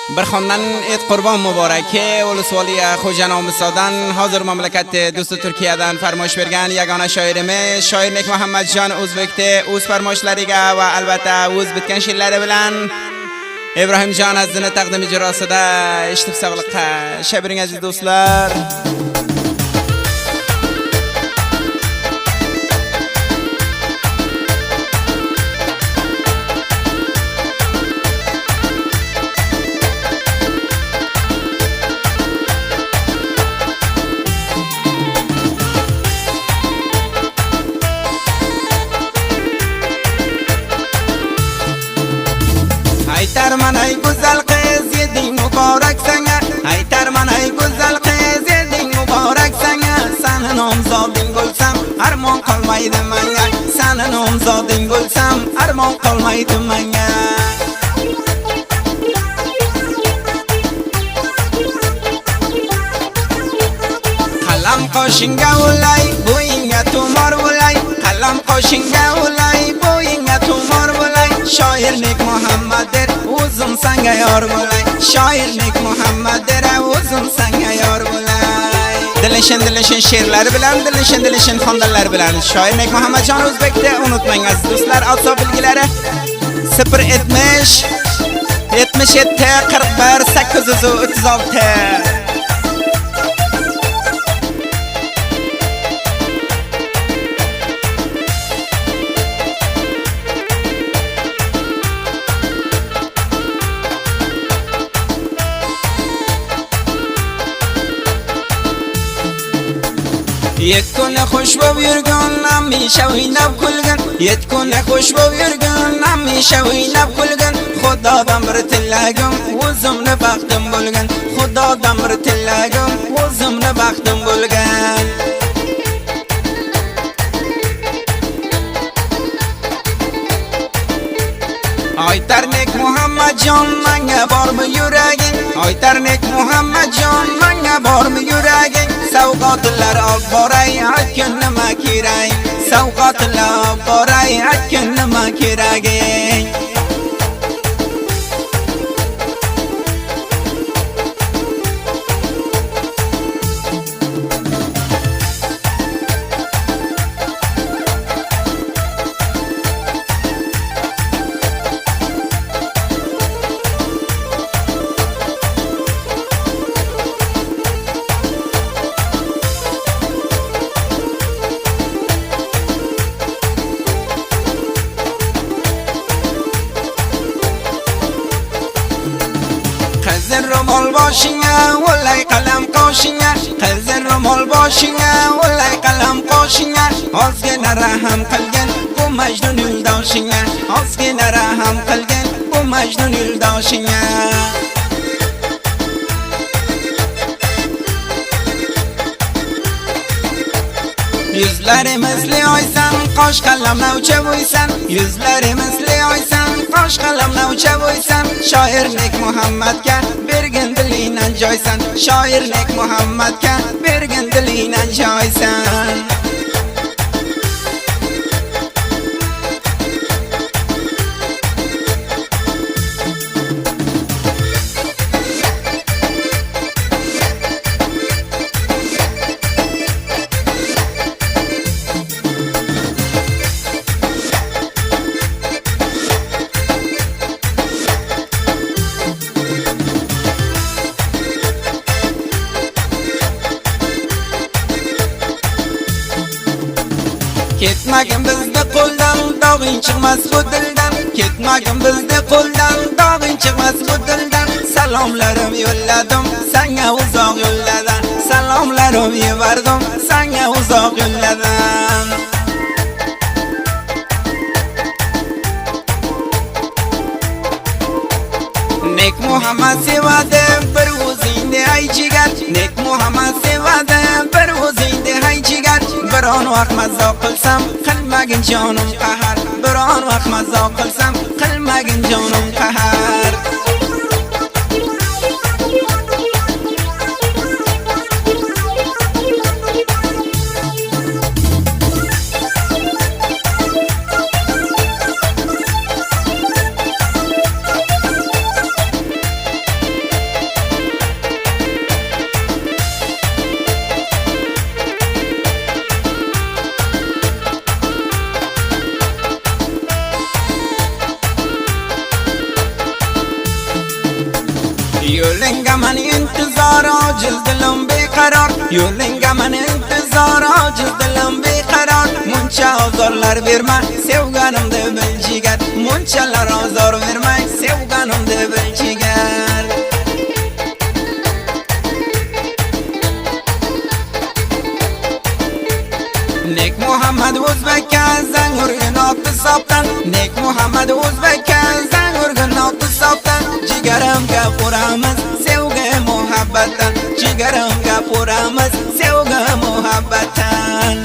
برخواندن اید قربان مبارکه ولسوالی خوجنام سادن حاضر مملکت دوست ترکیه دن فرمایش برگن یگانه شاعرمه شاعر نیک محمد جان اوزبکته اوز فرمایش لریگه و البته اوز بتکن شیلره بلن ابراهیم جان از دن تقدیم جراسده اشتف سغلقه شبرین عزیز دوستlar. هایتر من ای گزل قیزی دین مبارک سنگه هایتر من ای گزل قیزی دین مبارک سنگه سن نامزادین گلسم ارمان قلمید منگه سن نامزادین گلسم ارمان قلمید منگه قلم قاشنگه ولای بوینگه تو مار ولای قلم قاشنگه ولای بوینگه تو مار ولای شاعر نیک محمد در اوزم سنگ یار بولای شاعر نیک محمد در اوزم سنگ یار بولای دلشن شیرler bilen دلشن خواندنler bilen şair نیک محمد جان Özbek'te unutmayın aziz dostlar. Alsa bilgileri 070 77 41 836. یتکن خوش با بیرگان نمیشه وی نب کلگن یتکن خوش با بیرگان نمیشه وی نب کلگن خدا دمر تلگم وزم نبختم بلگن خدا دمر تلگم وزم نبختم بلگن هایتر نیک محمد جان منگه بار میورگین هایتر نیک محمد جان منگه بار میورگین سوقات لر آب بارای حکن نمکیرای سوقات لر بارای حکن نمکیرگین رمال باشینه ولای قلم قاشینه قزن رمال باشینه ولای قلم قاشینه آزگه نرهم قلگن bu مجنون یلداشینه آزگه نرهم قلگن bu مجنون یلداشینه yüzleri misli oysan qosh qalam navcha bo'ysan yüzleri misli oysan qosh qalam navcha bo'ysan shoir nek muhammadga bergin dilinan joysan shoir nek muhammadga bergin dilinan joysan ketmagin bizde qo'ldan dog'ing chiqmas bu dildan ketmagin bizde qo'ldan dog'ing chiqmas bu dildan salomlarim yo'lladim senga uzoq yo'lladan salomlarim yubordim senga uzoq yo'lladan nek muhammad sevadi bir o'zingni ay jigar nek muhammad sevadi bir o'zingni ay jigar biron vaqt mazzo qilsam qilmagin jonim qahar biron vaqt mazzo qilsam qilmagin jonim qahar yo'linga man intizor ojiz dilim beqaror yo'linga man intizor ojiz dilim beqaror muncha ozorlar berma sevganimni bil jigar munchalar ozor berma sevganimni bil jigar Nek Muhammad O'zbekka zang urgin otni sopdan Nek Muhammad O'zbekka zang urgin otni sopdan jigarimga quramiz sevgi muhabbatdan jigarimga quramiz sevgi muhabbatdan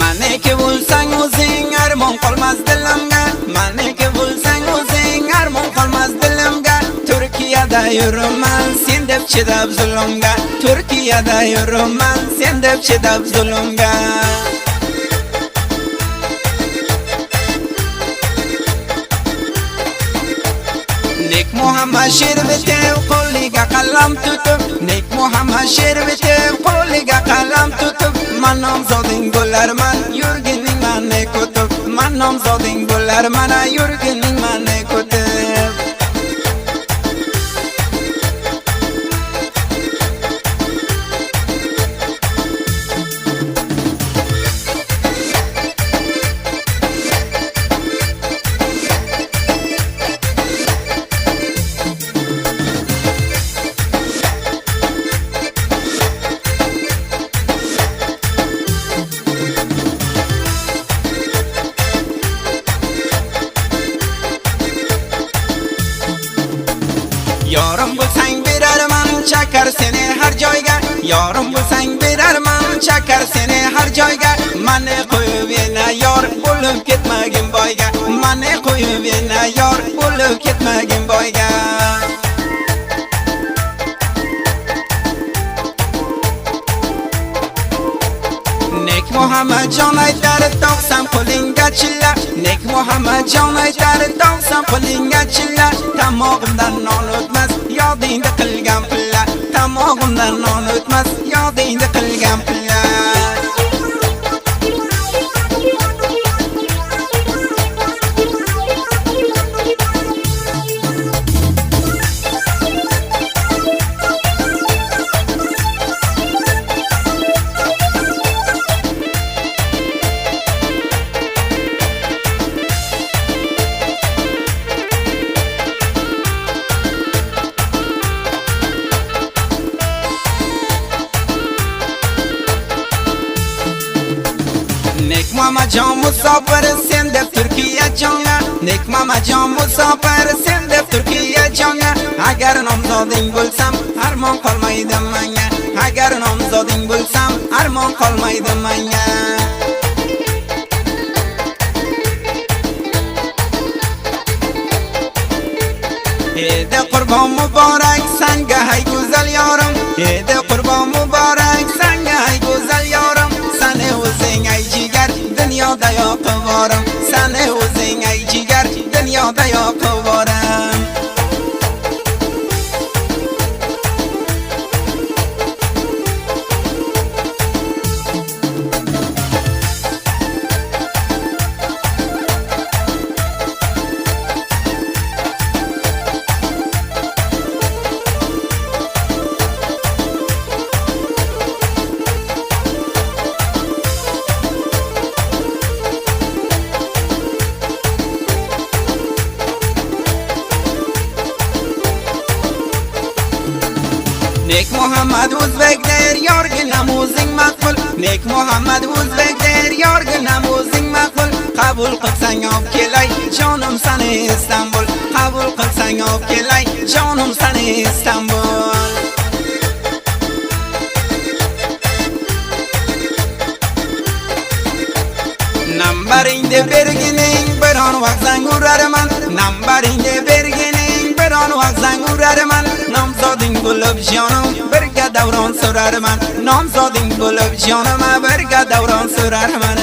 Maniki bo'lsang o'zing armon qolmas dilimga Maniki bo'lsang o'zing armon qolmas dilimga Turkiyada yuraman sen deb chidab zulmga Turkiyada yuraman sen deb chidab zulmga Nek Muhammad sher bitib qo'liga qalam tutib Nek Muhammad sher bitib qo'liga qalam tutib Man nomzoding bo'larman yurgining mani kutib Man nomzoding bo'larman yurgining mani kutib Yorim bo'lsang berarman chakar seni har joyga Yorim bo'lsang berarman chakar seni har joyga Mani qo'yib yana yor bo'lib ketmagin boyga Mani qo'yib yana yor bo'lib ketmagin boyga Nek Muhammad jon aytar tog'sam qo'lingga chilla Nek Muhammad jon aytar tog'sam qo'lingga chilla Tamog'imdan non o'tmas yodingda qilgan pilla Tamog'imdan non o'tmas yodingda qilgan pilla Nek Mamajon musofir sen deb Turkiya jonga Nek Mamajon musofir sen deb Turkiya jonga Agar nomzoding bo'lsam armon qolmaydi menga Agar nomzoding bo'lsam armon qolmaydi menga Edi qurbon muborak sanga hay go'zal yorim Edi qurbon muborak sanga hay go'zal yorim Sani o'zing ay jigar dunyoda yoqib borim Sani o'zing ay jigar dunyoda yoqib borim Nek Muhammad O'zbek der yorginam o'zing maqbul Nek Muhammad O'zbek der yorginam o'zing maqbul Qabul qilsang olib kelay jonim sani Istanbul Qabul qilsang olib kelay jonim sani Istanbul Nambaringni bergining biron vaqt zang urar man nambaringni bergining biron vaqt zang urar man nomzoding bo'lib jonim birga davron surar man nomzoding bo'lib jonim birga davron surar man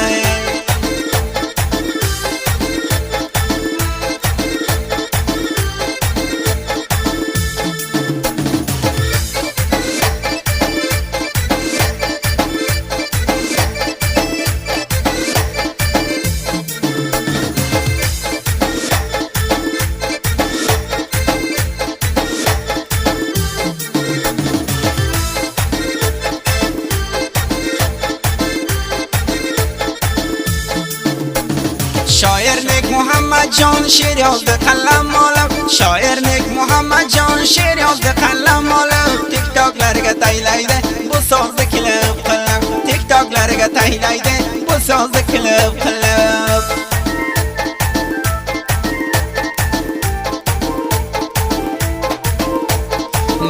شاعرنک محمد جان شعر یازده قلم مالم شاعرنک محمد جان شعر یازده قلم مالم تیک تاکlarga taylaydi bu so'zni qilib qilib tik toklarga taylaydi bu so'zni qilib qilib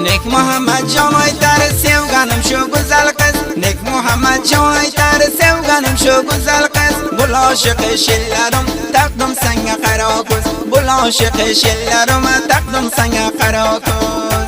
Nek Muhammad jon aytar sevganim shu go'zal qiz Nek Muhammad jon aytar sevganim shu go'zal qiz Bul oshiq she'rlarim taqdim senga qaro ko'z Bul oshiq she'rlarim taqdim senga qaro ko'z